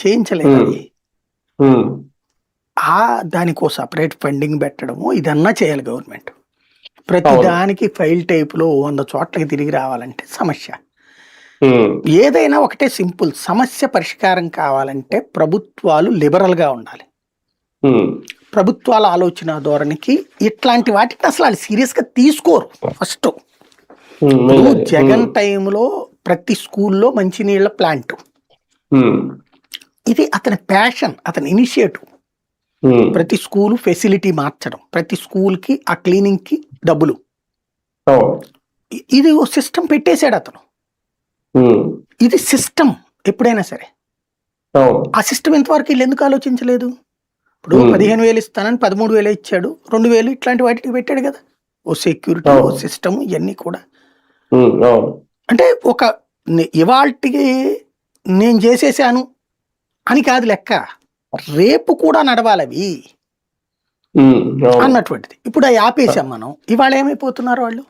చేయించలేదు అది. ఉమ్, దానికో separate funding పెట్టడము ఇదన్నా చేయాలి గవర్నమెంట్. ప్రతి అవును. దానికి ఫైల్ టైప్లో 100 చోట్లకి తిరిగి రావాలంటే సమస్య. ఉమ్, ఏదైనా ఒకటే సింపుల్, సమస్య పరిష్కారం కావాలంటే ప్రభుత్వాలు లిబరల్గా ఉండాలి. ఉమ్, ప్రభుత్వాల ఆలోచన ధోరణికి ఇట్లాంటి వాటిని అసలు వాళ్ళు సీరియస్గా తీసుకోరు. ఫస్ట్ మెయిన్ అది. జగన్ టైంలో ప్రతి స్కూల్లో మంచినీళ్ళ ప్లాంట్, ఉమ్, ఇది అతని ప్యాషన్, అతని ఇనిషియేటివ్. ఉమ్, ప్రతి స్కూల్ ఫెసిలిటీ మార్చడం, ప్రతి స్కూల్కి ఆ క్లీనింగ్కి డబ్బులు, అవును. ఇది ఓ సిస్టమ్ పెట్టేశాడు అతను. ఉమ్, ఇది సిస్టమ్ ఎప్పుడైనా సరే. అవును. ఆ సిస్టమ్ ఇంతవరకు వీళ్ళు ఎందుకు ఆలోచించలేదు? ఇప్పుడు 15,000 ఇస్తానని 13,000 ఇచ్చాడు, 2,000 ఇట్లాంటి వాటికి పెట్టాడు కదా. ఓ సెక్యూరిటీ, ఓ సిస్టమ్, ఇవన్నీ కూడా. అవును. అంటే ఒక ఇవాల్టికి నేను చేసేసాను అని కాదు లెక్క, రేపు కూడా నడవాలి అవి అన్నటువంటిది. ఇప్పుడు అవి ఆపేసాం మనం, ఇవాళ ఏమైపోతున్నారు వాళ్ళు?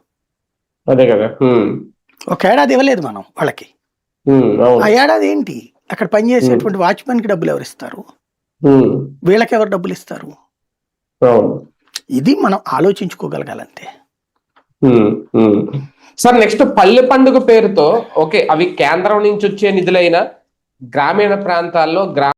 అదే కదా. ఒక ఏడాది ఇవ్వలేదు మనం వాళ్ళకి. ఆ ఏడాది ఏంటి? అక్కడ పనిచేసేటువంటి వాచ్మెన్కి డబ్బులు ఎవరు ఇస్తారు? వీళ్ళకి ఎవరు డబ్బులు ఇస్తారు? ఇది మనం ఆలోచించుకోగలగాలంతే. సార్, నెక్స్ట్ పల్లె పండుగ పేరుతో ఓకే, అవి కేంద్రం నుంచి వచ్చే నిధులైనా గ్రామీణ ప్రాంతాల్లో